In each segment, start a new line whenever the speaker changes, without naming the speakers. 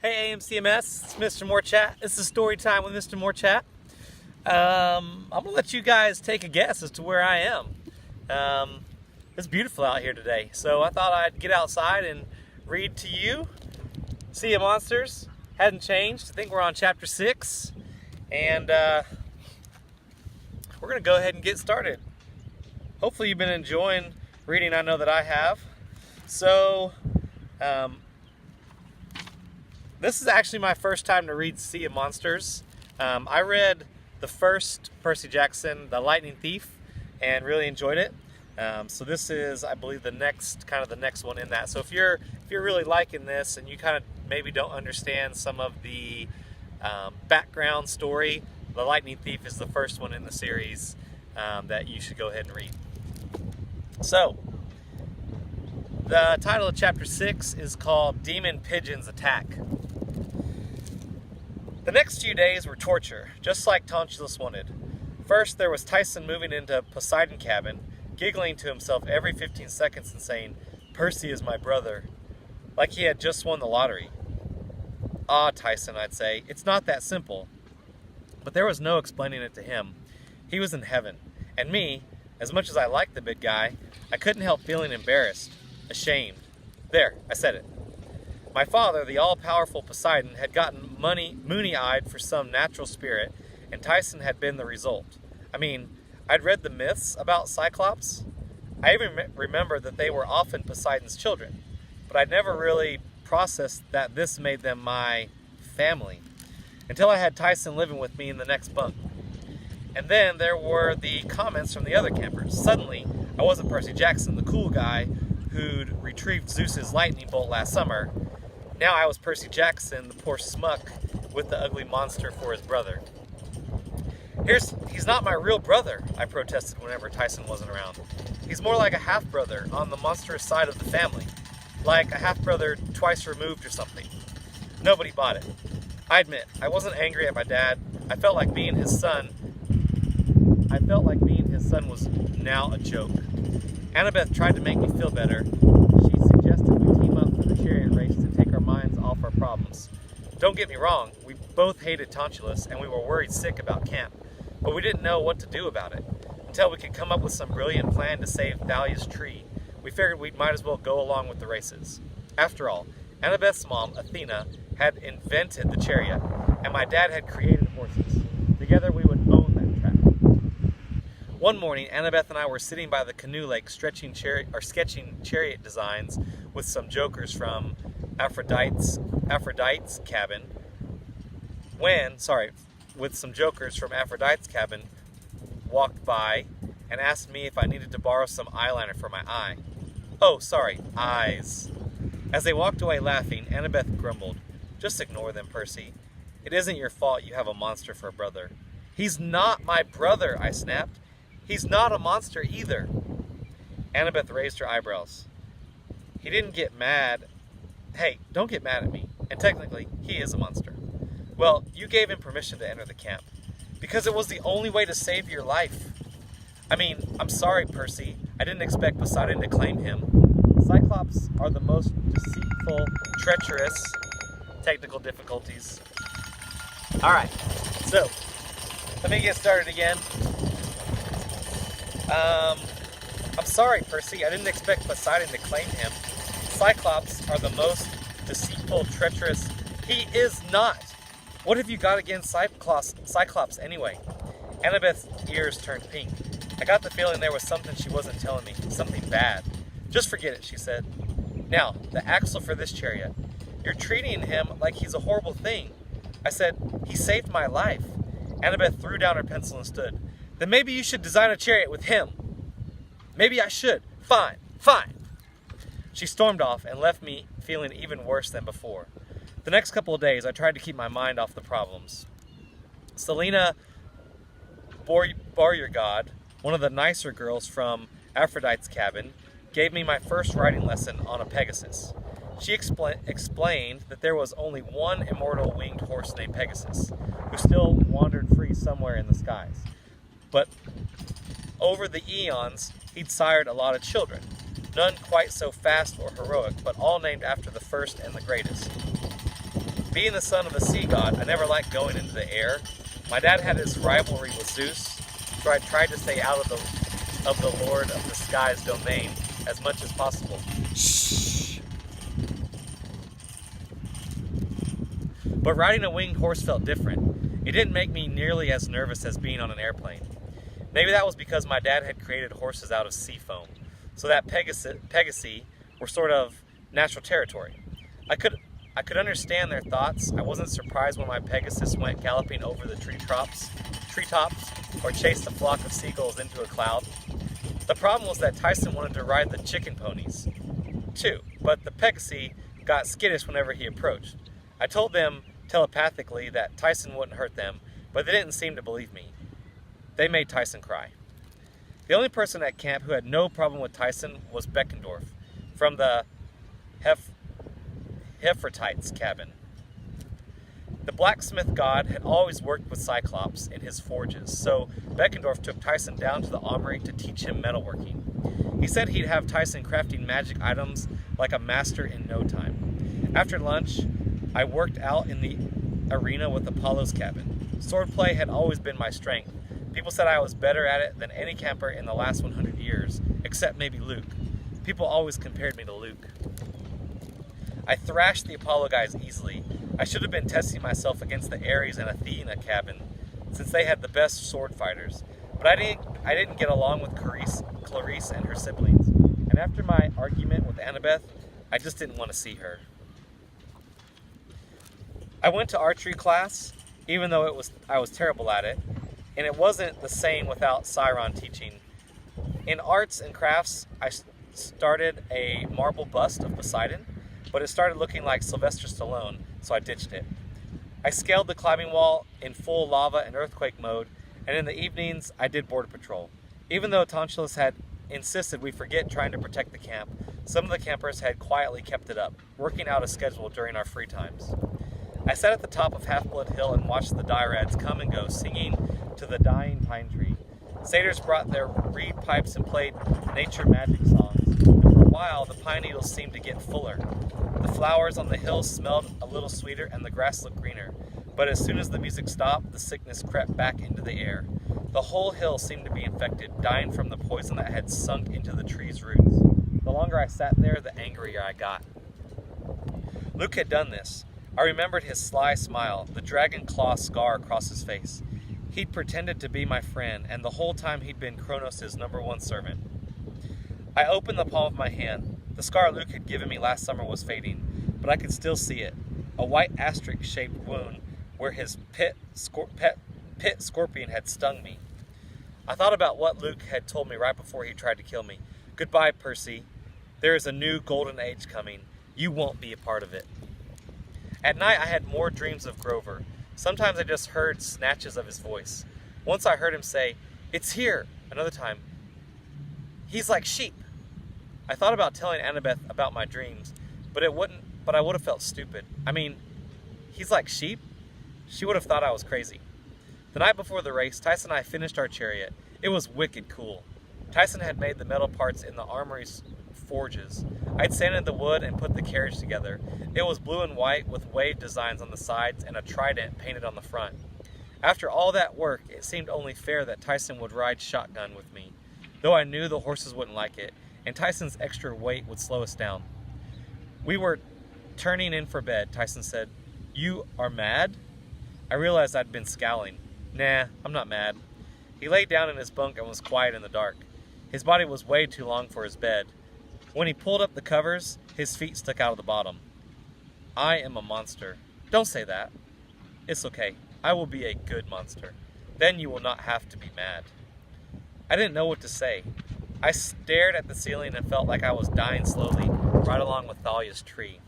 Hey AMCMS, it's Mr. Morchat. This is story time with Mr. Morchat. I'm going to let you guys take a guess as to where I am. It's beautiful out here today, so I thought I'd get outside and read to you. Sea of Monsters hadn't changed. I think we're on chapter 6, and we're going to go ahead and get started. Hopefully you've been enjoying reading. I know that I have. So, this is actually my first time to read Sea of Monsters. I read the first Percy Jackson, The Lightning Thief, and really enjoyed it. So this is, I believe, the next one in that. So if you're really liking this and you kind of maybe don't understand some of the background story, The Lightning Thief is the first one in the series that you should go ahead and read. So, the title of chapter 6 is called Demon Pigeons Attack. The next few days were torture, just like Tonchulus wanted. First, there was Tyson moving into Poseidon cabin, giggling to himself every 15 seconds and saying, "Percy is my brother," like he had just won the lottery. "Ah, Tyson," I'd say, "it's not that simple." But there was no explaining it to him. He was in heaven, and me, as much as I liked the big guy, I couldn't help feeling embarrassed, ashamed. There, I said it. My father, the all-powerful Poseidon, had gotten moony-eyed for some natural spirit, and Tyson had been the result. I mean, I'd read the myths about Cyclops. I even remember that they were often Poseidon's children, but I'd never really processed that this made them my family, until I had Tyson living with me in the next bunk. And then there were the comments from the other campers. Suddenly, I wasn't Percy Jackson, the cool guy who'd retrieved Zeus's lightning bolt last summer. Now I was Percy Jackson, the poor smuck with the ugly monster for his brother. He's not my real brother, I protested whenever Tyson wasn't around. He's more like a half-brother on the monstrous side of the family. Like a half-brother twice removed or something. Nobody bought it. I admit, I wasn't angry at my dad. I felt like being his son was now a joke. Annabeth tried to make me feel better. She suggested we team up for the chariot race to take our minds off our problems. Don't get me wrong, we both hated Tonchulus and we were worried sick about camp, but we didn't know what to do about it. Until we could come up with some brilliant plan to save Thalia's tree, we figured we might as well go along with the races. After all, Annabeth's mom, Athena, had invented the chariot, and my dad had created horses. Together we would own that track. One morning, Annabeth and I were sitting by the canoe lake sketching chariot designs with some jokers from Aphrodite's cabin. Walked by and asked me if I needed to borrow some eyeliner for my eye. Oh, sorry, eyes. As they walked away laughing, Annabeth grumbled, "Just ignore them, Percy. It isn't your fault you have a monster for a brother." "He's not my brother," I snapped. "He's not a monster either." Annabeth raised her eyebrows. He didn't get mad. Hey, don't get mad at me. And technically, he is a monster. Well, you gave him permission to enter the camp. Because it was the only way to save your life. I mean, I'm sorry, Percy. I didn't expect Poseidon to claim him. Cyclops are the most deceitful, treacherous, technical difficulties. Alright, so, let me get started again. I'm sorry, Percy. I didn't expect Poseidon to claim him. Cyclops are the most deceitful, treacherous. He is not. What have you got against Cyclops anyway? Annabeth's ears turned pink. I got the feeling there was something she wasn't telling me. Something bad. "Just forget it," she said. "Now, the axle for this chariot. You're treating him like he's a horrible thing." I said, "He saved my life." Annabeth threw down her pencil and stood. "Then maybe you should design a chariot with him." "Maybe I should. Fine. She stormed off and left me feeling even worse than before. The next couple of days, I tried to keep my mind off the problems. Selena Boryergod, one of the nicer girls from Aphrodite's cabin, gave me my first riding lesson on a Pegasus. She explained that there was only one immortal winged horse named Pegasus, who still wandered free somewhere in the skies. But over the eons, he'd sired a lot of children, none quite so fast or heroic, but all named after the first and the greatest. Being the son of a sea god, I never liked going into the air. My dad had his rivalry with Zeus, so I tried to stay out of the Lord of the Sky's domain as much as possible. Shh! But riding a winged horse felt different. It didn't make me nearly as nervous as being on an airplane. Maybe that was because my dad had created horses out of sea foam, so that Pegasi were sort of natural territory. I could understand their thoughts. I wasn't surprised when my Pegasus went galloping over the treetops, or chased a flock of seagulls into a cloud. The problem was that Tyson wanted to ride the chicken ponies, too, but the Pegasi got skittish whenever he approached. I told them telepathically that Tyson wouldn't hurt them, but they didn't seem to believe me. They made Tyson cry. The only person at camp who had no problem with Tyson was Beckendorf from the Hephratite's cabin. The blacksmith god had always worked with Cyclops in his forges, so Beckendorf took Tyson down to the armory to teach him metalworking. He said he'd have Tyson crafting magic items like a master in no time. After lunch, I worked out in the arena with Apollo's cabin. Swordplay had always been my strength. People said I was better at it than any camper in the last 100 years, except maybe Luke. People always compared me to Luke. I thrashed the Apollo guys easily. I should have been testing myself against the Ares and Athena cabin, since they had the best sword fighters. But I didn't get along with Clarice and her siblings. And after my argument with Annabeth, I just didn't want to see her. I went to archery class, even though I was terrible at it, and it wasn't the same without Chiron teaching. In arts and crafts, I started a marble bust of Poseidon, but it started looking like Sylvester Stallone, so I ditched it. I scaled the climbing wall in full lava and earthquake mode, and in the evenings, I did border patrol. Even though Tonchilus had insisted we forget trying to protect the camp, some of the campers had quietly kept it up, working out a schedule during our free times. I sat at the top of Half-Blood Hill and watched the dryrads come and go, singing to the dying pine tree. Satyrs brought their reed pipes and played nature magic songs. And for a while, the pine needles seemed to get fuller. The flowers on the hills smelled a little sweeter and the grass looked greener. But as soon as the music stopped, the sickness crept back into the air. The whole hill seemed to be infected, dying from the poison that had sunk into the tree's roots. The longer I sat there, the angrier I got. Luke had done this. I remembered his sly smile, the dragon claw scar across his face. He'd pretended to be my friend, and the whole time he'd been Kronos' #1 servant. I opened the palm of my hand. The scar Luke had given me last summer was fading, but I could still see it. A white asterisk-shaped wound where his pit scorpion had stung me. I thought about what Luke had told me right before he tried to kill me. Goodbye, Percy. There is a new golden age coming. You won't be a part of it. At night, I had more dreams of Grover. Sometimes I just heard snatches of his voice. Once I heard him say, "It's here." Another time, "He's like sheep." I thought about telling Annabeth about my dreams, but I would have felt stupid. I mean, he's like sheep? She would have thought I was crazy. The night before the race, Tyson and I finished our chariot. It was wicked cool. Tyson had made the metal parts in the armory's forges. I'd sanded the wood and put the carriage together. It was blue and white with wave designs on the sides and a trident painted on the front. After all that work, it seemed only fair that Tyson would ride shotgun with me, though I knew the horses wouldn't like it, and Tyson's extra weight would slow us down. We were turning in for bed. Tyson said, "You are mad?" I realized I'd been scowling. Nah, I'm not mad. He lay down in his bunk and was quiet in the dark. His body was way too long for his bed. When he pulled up the covers, his feet stuck out of the bottom. "I am a monster." "Don't say that." "It's okay. I will be a good monster. Then you will not have to be mad." I didn't know what to say. I stared at the ceiling and felt like I was dying slowly, right along with Thalia's tree.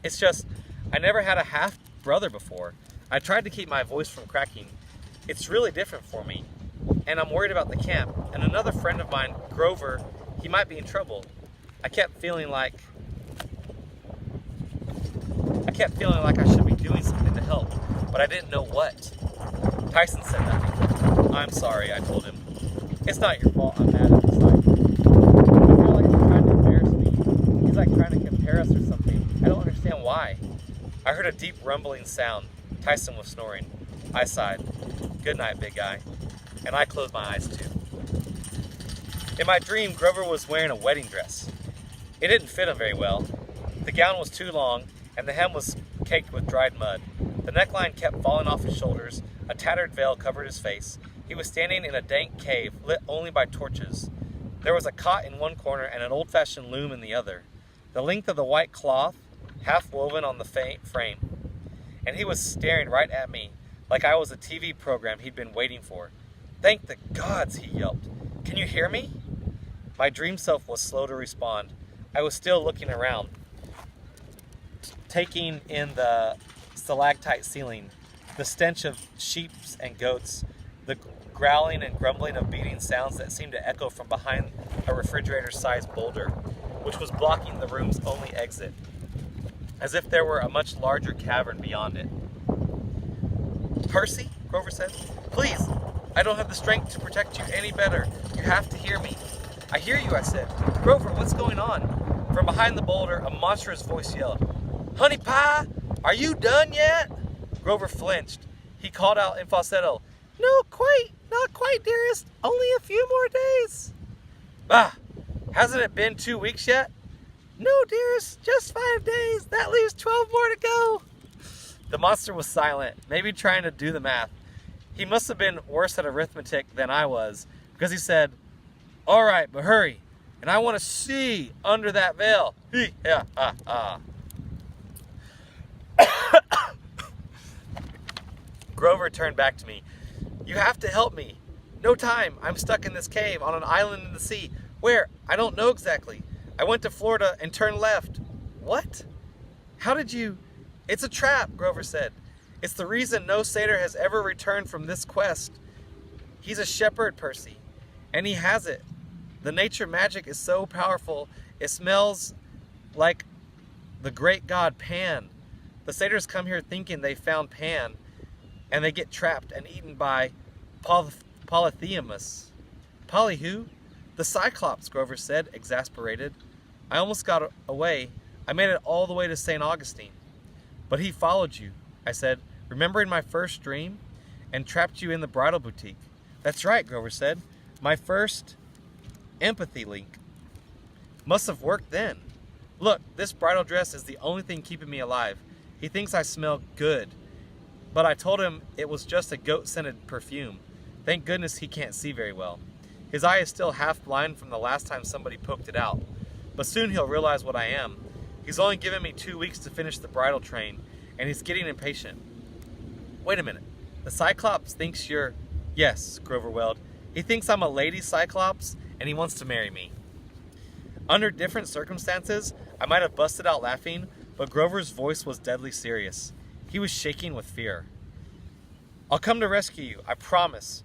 It's just, I never had a half-brother before. I tried to keep my voice from cracking. It's really different for me. And I'm worried about the camp. And another friend of mine, Grover, he might be in trouble. I kept feeling like I should be doing something to help, but I didn't know what. Tyson said nothing. "I'm sorry," I told him. "It's not your fault I'm mad at this life. I feel like he's trying to embarrass me. He's like trying to compare us or something. I don't understand why." I heard a deep rumbling sound. Tyson was snoring. I sighed. Good night, big guy. And I closed my eyes too. In my dream, Grover was wearing a wedding dress. It didn't fit him very well. The gown was too long, and the hem was caked with dried mud. The neckline kept falling off his shoulders. A tattered veil covered his face. He was standing in a dank cave, lit only by torches. There was a cot in one corner and an old-fashioned loom in the other. The length of the white cloth, half woven on the frame. And he was staring right at me, like I was a TV program he'd been waiting for. Thank the gods, he yelped. Can you hear me? My dream self was slow to respond. I was still looking around, taking in the stalactite ceiling, the stench of sheep and goats, the growling and grumbling of beating sounds that seemed to echo from behind a refrigerator-sized boulder, which was blocking the room's only exit, as if there were a much larger cavern beyond it. Percy, Grover said, please, I don't have the strength to protect you any better. You have to hear me. I hear you, I said. Grover, what's going on? From behind the boulder, a monstrous voice yelled, Honey Pie, are you done yet? Grover flinched. He called out in falsetto, No, not quite, dearest. Only a few more days. Bah, hasn't it been 2 weeks yet? No, dearest, just 5 days. That leaves 12 more to go. The monster was silent, maybe trying to do the math. He must have been worse at arithmetic than I was, because he said, All right, but hurry, and I want to see under that veil. Grover turned back to me. You have to help me. No time. I'm stuck in this cave on an island in the sea. Where? I don't know exactly. I went to Florida and turned left. What? How did you... It's a trap, Grover said. It's the reason no satyr has ever returned from this quest. He's a shepherd, Percy, and he has it. The nature magic is so powerful, it smells like the great god Pan. The satyrs come here thinking they found Pan, and they get trapped and eaten by Polyphemus. Polly who? The Cyclops, Grover said, exasperated. I almost got away. I made it all the way to St. Augustine. But he followed you, I said, remembering my first dream, and trapped you in the bridal boutique. That's right, Grover said. My first empathy link. Must have worked then. Look, this bridal dress is the only thing keeping me alive. He thinks I smell good, but I told him it was just a goat-scented perfume. Thank goodness he can't see very well. His eye is still half blind from the last time somebody poked it out, but soon he'll realize what I am. He's only given me 2 weeks to finish the bridal train, and he's getting impatient. Wait a minute. The Cyclops thinks you're... Yes, Grover wailed. He thinks I'm a lady Cyclops, and he wants to marry me. Under different circumstances, I might have busted out laughing, but Grover's voice was deadly serious. He was shaking with fear. I'll come to rescue you, I promise.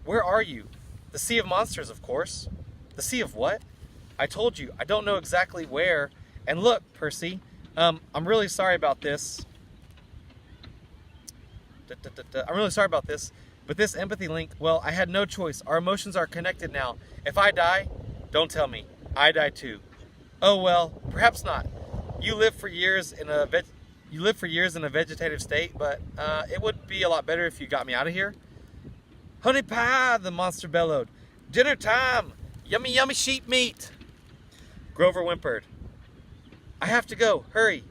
Where are you? The Sea of Monsters, of course. The Sea of what? I told you, I don't know exactly where. And look, Percy, I'm really sorry about this. I'm really sorry about this, but this empathy link, well, I had no choice. Our emotions are connected now. If I die, don't tell me. I die too. Oh well, perhaps not. You live for years in a vegetative state, but it would be a lot better if you got me out of here. Honey pie, the monster bellowed. Dinner time! Yummy, yummy sheep meat! Grover whimpered. I have to go. Hurry.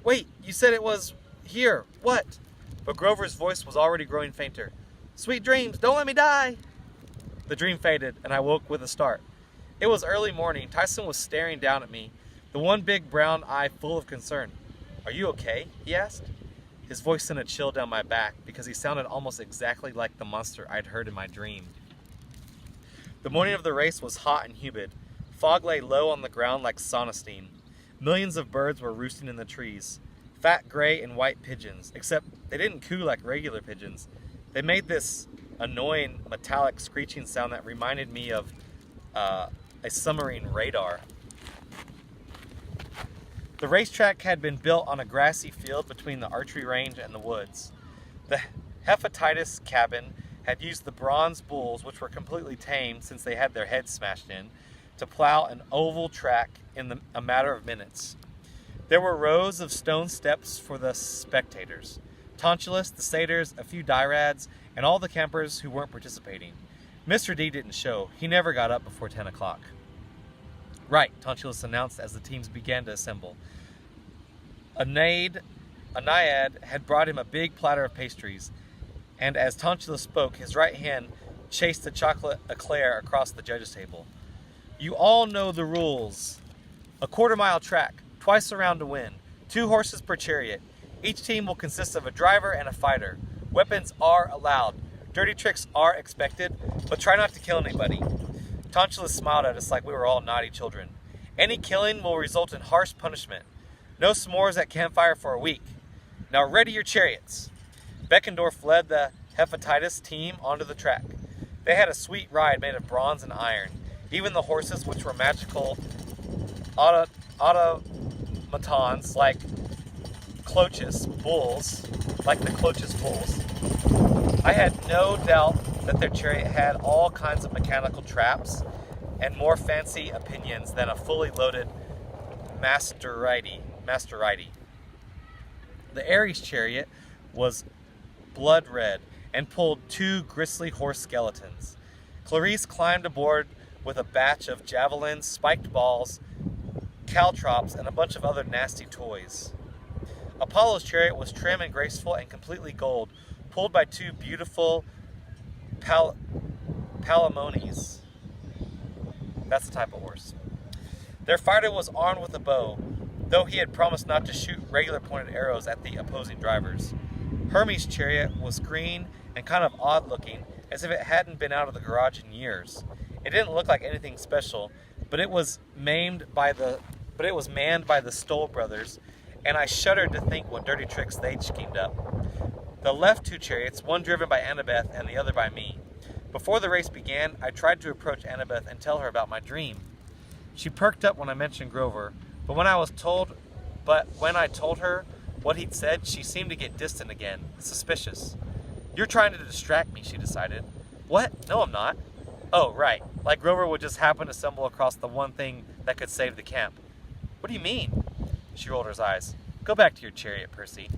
Wait, you said it was here. What? But Grover's voice was already growing fainter. Sweet dreams, don't let me die! The dream faded, and I woke with a start. It was early morning. Tyson was staring down at me, the one big brown eye full of concern. Are you okay? He asked. His voice sent a chill down my back because he sounded almost exactly like the monster I'd heard in my dream. The morning of the race was hot and humid. Fog lay low on the ground like sauna steam. Millions of birds were roosting in the trees. Fat gray and white pigeons, except they didn't coo like regular pigeons. They made this annoying metallic screeching sound that reminded me of a submarine radar. The racetrack had been built on a grassy field between the archery range and the woods. The Hepatitis cabin had used the bronze bulls, which were completely tame since they had their heads smashed in, to plow an oval track in a matter of minutes. There were rows of stone steps for the spectators. Tonchulus, the satyrs, a few dirads, and all the campers who weren't participating. Mr. D didn't show. He never got up before 10 o'clock. Right, Tonchulus announced as the teams began to assemble. A naiad had brought him a big platter of pastries, and as Tonchulus spoke, his right hand chased the chocolate eclair across the judges' table. You all know the rules. A quarter-mile track, twice around to win, 2 horses per chariot. Each team will consist of a driver and a fighter. Weapons are allowed. Dirty tricks are expected, but try not to kill anybody. Tonchulus smiled at us like we were all naughty children. Any killing will result in harsh punishment. No s'mores at campfire for a week. Now ready your chariots. Beckendorf led the Hepatitis team onto the track. They had a sweet ride made of bronze and iron. Even the horses, which were magical automatons like Clochis bulls, I had no doubt that their chariot had all kinds of mechanical traps and more fancy opinions than a fully loaded Masterite. The Ares chariot was blood red and pulled 2 grisly horse skeletons. Clarice climbed aboard with a batch of javelins, spiked balls, caltrops, and a bunch of other nasty toys. Apollo's chariot was trim and graceful and completely gold, pulled by 2 beautiful palamones. That's the type of horse. Their fighter was armed with a bow, though he had promised not to shoot regular pointed arrows at the opposing drivers. Hermes' chariot was green and kind of odd looking, as if it hadn't been out of the garage in years. It didn't look like anything special, but it was manned by the Stoll brothers, and I shuddered to think what dirty tricks they'd schemed up. The left 2 chariots, one driven by Annabeth and the other by me. Before the race began, I tried to approach Annabeth and tell her about my dream. She perked up when I mentioned Grover, but when I told her what he'd said, she seemed to get distant again, suspicious. You're trying to distract me, she decided. What? No, I'm not. Oh, right. Like Grover would just happen to stumble across the one thing that could save the camp. What do you mean? She rolled her eyes. Go back to your chariot, Percy.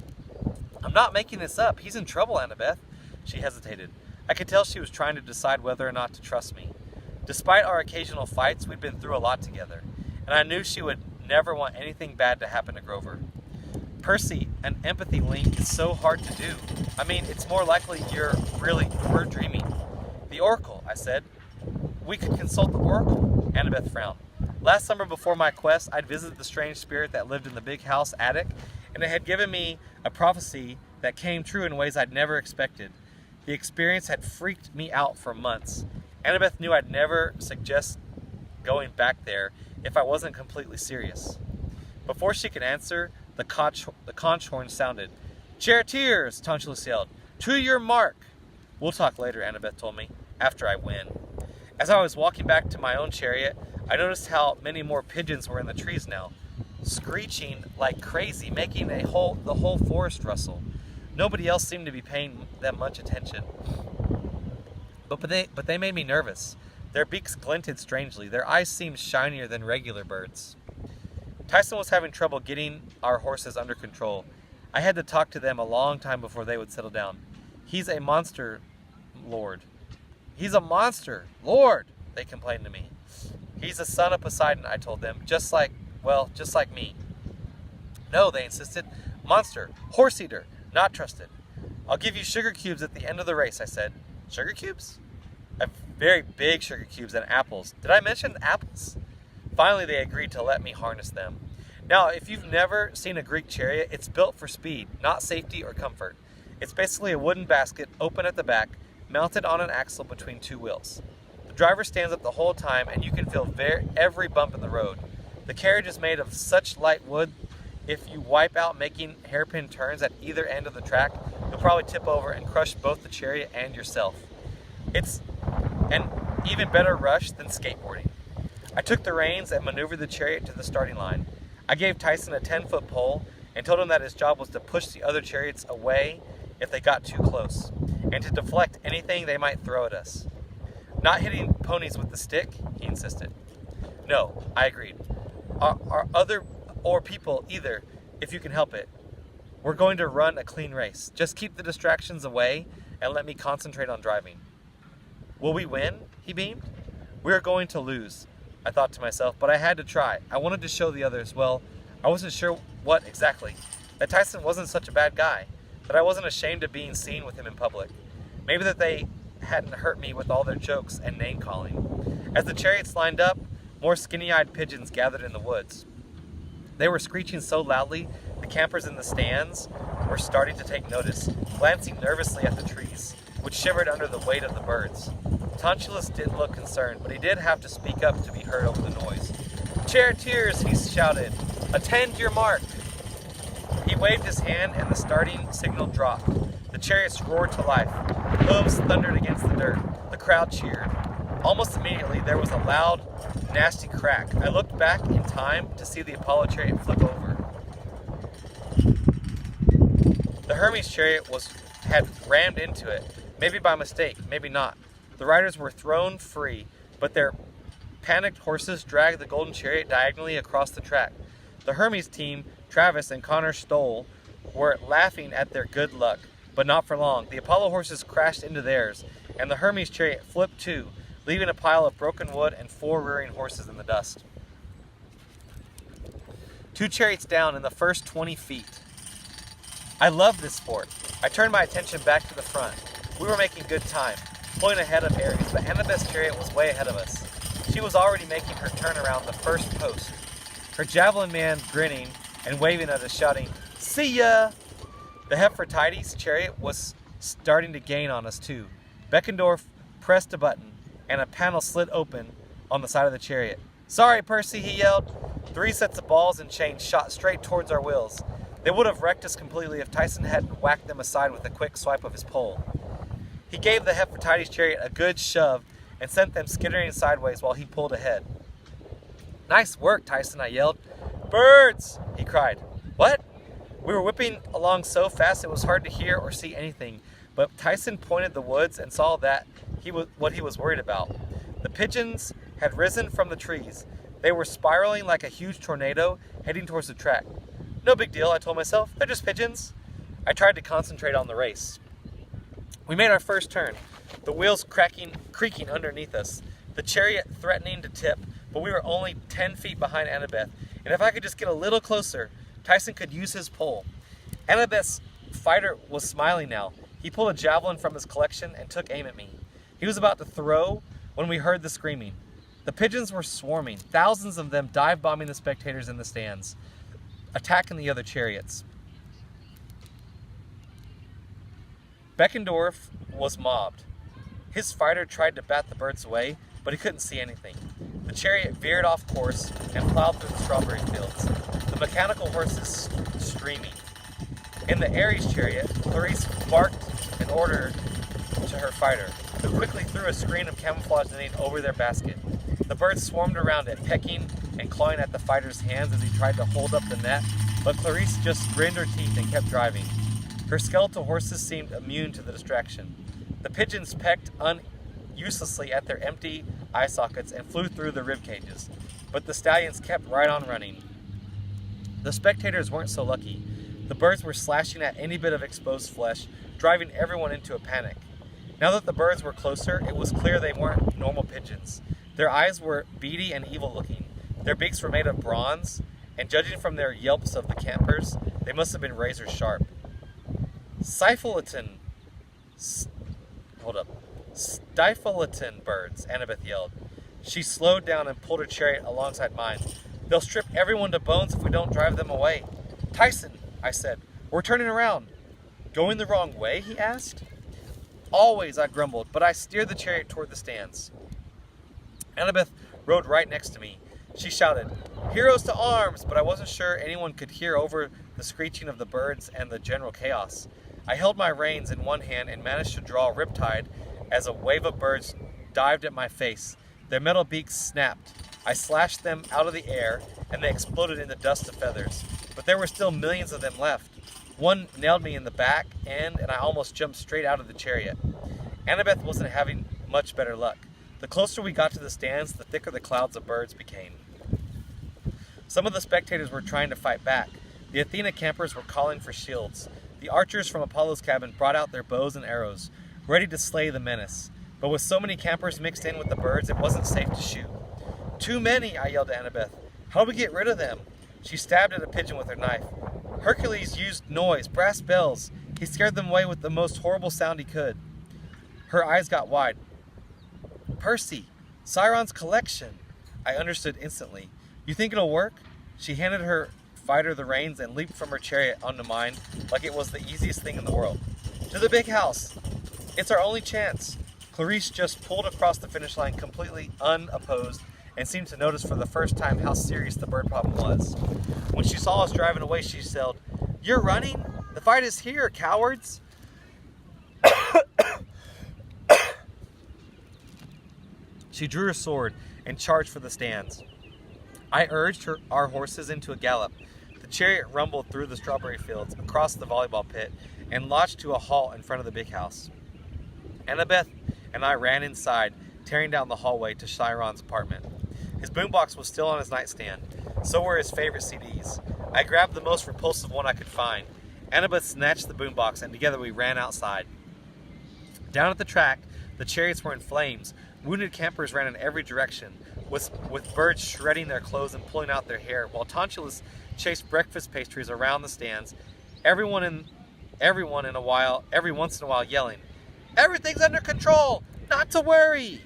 I'm not making this up. He's in trouble, Annabeth. She hesitated. I could tell she was trying to decide whether or not to trust me. Despite our occasional fights, we'd been through a lot together, and I knew she would never want anything bad to happen to Grover. Percy, an empathy link is so hard to do. I mean, it's more likely we're dreaming. The Oracle, I said. We could consult the Oracle. Annabeth frowned. Last summer before my quest, I'd visited the strange spirit that lived in the big house attic, and it had given me a prophecy that came true in ways I'd never expected. The experience had freaked me out for months. Annabeth knew I'd never suggest going back there if I wasn't completely serious. Before she could answer, the conch horn sounded. Charioteers, Tonchulus yelled. To your mark! We'll talk later, Annabeth told me, after I win. As I was walking back to my own chariot, I noticed how many more pigeons were in the trees now, screeching like crazy, making the whole forest rustle. Nobody else seemed to be paying them much attention. But they made me nervous. Their beaks glinted strangely. Their eyes seemed shinier than regular birds. Tyson was having trouble getting our horses under control. I had to talk to them a long time before they would settle down. He's a monster, Lord. He's a monster, Lord, they complained to me. He's the son of Poseidon, I told them, just like me. No, they insisted. Monster, horse eater, not trusted. I'll give you sugar cubes at the end of the race, I said. Sugar cubes? Very big sugar cubes and apples. Did I mention apples? Finally, they agreed to let me harness them. Now, if you've never seen a Greek chariot, it's built for speed, not safety or comfort. It's basically a wooden basket, open at the back, mounted on an axle between 2 wheels. The driver stands up the whole time, and you can feel every bump in the road. The carriage is made of such light wood, if you wipe out making hairpin turns at either end of the track, you'll probably tip over and crush both the chariot and yourself. It's an even better rush than skateboarding. I took the reins and maneuvered the chariot to the starting line. I gave Tyson a 10-foot pole and told him that his job was to push the other chariots away if they got too close, and to deflect anything they might throw at us. Not hitting ponies with the stick, he insisted. No, I agreed. Our other or people either, if you can help it. We're going to run a clean race. Just keep the distractions away and let me concentrate on driving. Will we win? He beamed. We're going to lose, I thought to myself, but I had to try. I wanted to show the others, well, I wasn't sure what exactly. That Tyson wasn't such a bad guy. That I wasn't ashamed of being seen with him in public. Maybe that they hadn't hurt me with all their jokes and name-calling. As the chariots lined up, more skinny-eyed pigeons gathered in the woods. They were screeching so loudly, the campers in the stands were starting to take notice, glancing nervously at the trees, which shivered under the weight of the birds. Tonchulus didn't look concerned, but he did have to speak up to be heard over the noise. "Charioteers," he shouted, "attend your mark." He waved his hand and the starting signal dropped. The chariots roared to life. Hooves thundered against the dirt. The crowd cheered. Almost immediately there was a loud, nasty crack. I looked back in time to see the Apollo chariot flip over. The Hermes chariot had rammed into it, maybe by mistake, maybe not. The riders were thrown free, but their panicked horses dragged the golden chariot diagonally across the track. The Hermes team, Travis and Connor Stoll, were laughing at their good luck, but not for long. The Apollo horses crashed into theirs, and the Hermes chariot flipped too, leaving a pile of broken wood and 4 rearing horses in the dust. 2 chariots down in the first 20 feet. I loved this sport. I turned my attention back to the front. We were making good time, pulling ahead of Ares, but Annabeth's chariot was way ahead of us. She was already making her turn around the first post. Her javelin man grinning and waving at us, shouting, "See ya!" The Hephatides chariot was starting to gain on us too. Beckendorf pressed a button, and a panel slid open on the side of the chariot. "Sorry, Percy," he yelled. 3 sets of balls and chains shot straight towards our wheels. They would have wrecked us completely if Tyson hadn't whacked them aside with a quick swipe of his pole. He gave the Hephatides chariot a good shove and sent them skittering sideways while he pulled ahead. "Nice work, Tyson," I yelled. "Birds!" he cried. "What?" We were whipping along so fast it was hard to hear or see anything, but Tyson pointed the woods and saw what he was worried about. The pigeons had risen from the trees. They were spiraling like a huge tornado, heading towards the track. No big deal, I told myself. They're just pigeons. I tried to concentrate on the race. We made our first turn, the wheels creaking underneath us, the chariot threatening to tip, but we were only 10 feet behind Annabeth, and if I could just get a little closer, Tyson could use his pole. Annabeth's fighter was smiling now. He pulled a javelin from his collection and took aim at me. He was about to throw when we heard the screaming. The pigeons were swarming, thousands of them dive-bombing the spectators in the stands, attacking the other chariots. Beckendorf was mobbed. His fighter tried to bat the birds away, but he couldn't see anything. The chariot veered off course and plowed through the strawberry fields, the mechanical horses streaming. In the Ares chariot, Clarice barked an order to her fighter, who quickly threw a screen of camouflage netting over their basket. The birds swarmed around it, pecking and clawing at the fighter's hands as he tried to hold up the net, but Clarice just grinned her teeth and kept driving. Her skeletal horses seemed immune to the distraction. The pigeons pecked uselessly at their empty eye sockets and flew through the rib cages, but the stallions kept right on running. The spectators weren't so lucky. The birds were slashing at any bit of exposed flesh, driving everyone into a panic. Now that the birds were closer, it was clear they weren't normal pigeons. Their eyes were beady and evil-looking. Their beaks were made of bronze, and judging from their yelps of the campers, they must have been razor-sharp. Stifleton birds, Annabeth yelled. She slowed down and pulled her chariot alongside mine. "They'll strip everyone to bones if we don't drive them away." "Tyson," I said, "we're turning around." "Going the wrong way?" he asked. "Always," I grumbled, but I steered the chariot toward the stands. Annabeth rode right next to me. She shouted, "Heroes to arms!" but I wasn't sure anyone could hear over the screeching of the birds and the general chaos. I held my reins in one hand and managed to draw riptide as a wave of birds dived at my face. Their metal beaks snapped. I slashed them out of the air, and they exploded into dust of feathers. But there were still millions of them left. One nailed me in the back end, and I almost jumped straight out of the chariot. Annabeth wasn't having much better luck. The closer we got to the stands, the thicker the clouds of birds became. Some of the spectators were trying to fight back. The Athena campers were calling for shields. The archers from Apollo's cabin brought out their bows and arrows, ready to slay the menace. But with so many campers mixed in with the birds, it wasn't safe to shoot. "Too many," I yelled to Annabeth. "How do we get rid of them?" She stabbed at a pigeon with her knife. Hercules used noise, brass bells. He scared them away with the most horrible sound he could. Her eyes got wide. "Percy, Chiron's collection." I understood instantly. "You think it'll work?" She handed her fighter the reins and leaped from her chariot onto mine like it was the easiest thing in the world. "To the big house! It's our only chance." Clarice just pulled across the finish line completely unopposed and seemed to notice for the first time how serious the bird problem was. When she saw us driving away, she yelled, "You're running? The fight is here, cowards!" She drew her sword and charged for the stands. I urged our horses into a gallop. The chariot rumbled through the strawberry fields, across the volleyball pit, and lodged to a halt in front of the big house. Annabeth and I ran inside, tearing down the hallway to Chiron's apartment. His boombox was still on his nightstand. So were his favorite CDs. I grabbed the most repulsive one I could find. Annabeth snatched the boombox, and together we ran outside. Down at the track, the chariots were in flames. Wounded campers ran in every direction, with birds shredding their clothes and pulling out their hair, while Tonchulus chased breakfast pastries around the stands, every once in a while yelling, "Everything's under control! Not to worry!"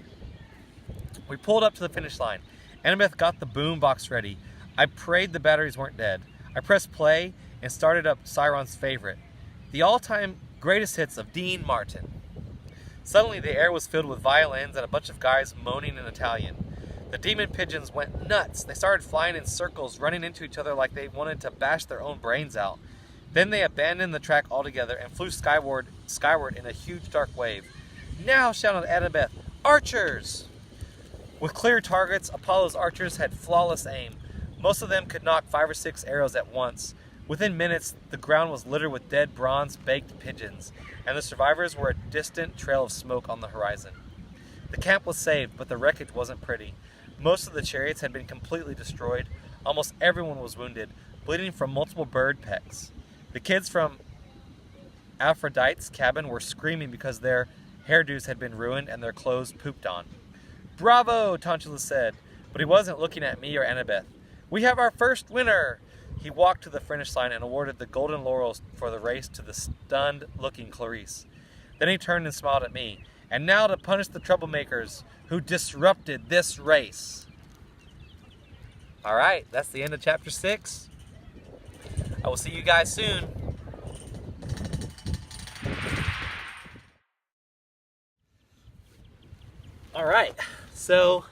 We pulled up to the finish line. Annabeth got the boom box ready. I prayed the batteries weren't dead. I pressed play and started up Chiron's favorite, the all-time greatest hits of Dean Martin. Suddenly the air was filled with violins and a bunch of guys moaning in Italian. The demon pigeons went nuts. They started flying in circles, running into each other like they wanted to bash their own brains out. Then they abandoned the track altogether and flew skyward in a huge dark wave. "Now," shouted Annabeth, "archers!" With clear targets, Apollo's archers had flawless aim. Most of them could knock 5 or 6 arrows at once. Within minutes, the ground was littered with dead bronze-baked pigeons, and the survivors were a distant trail of smoke on the horizon. The camp was saved, but the wreckage wasn't pretty. Most of the chariots had been completely destroyed. Almost everyone was wounded, bleeding from multiple bird pecks. The kids from Aphrodite's cabin were screaming because their hairdos had been ruined and their clothes pooped on. "Bravo," Tonchulus said, but he wasn't looking at me or Annabeth. "We have our first winner!" He walked to the finish line and awarded the golden laurels for the race to the stunned-looking Clarice. Then he turned and smiled at me. "And now to punish the troublemakers who disrupted this race." All right, that's the end of chapter 6. I will see you guys soon. All right, so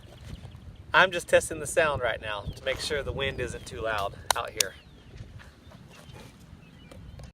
I'm just testing the sound right now to make sure the wind isn't too loud out here.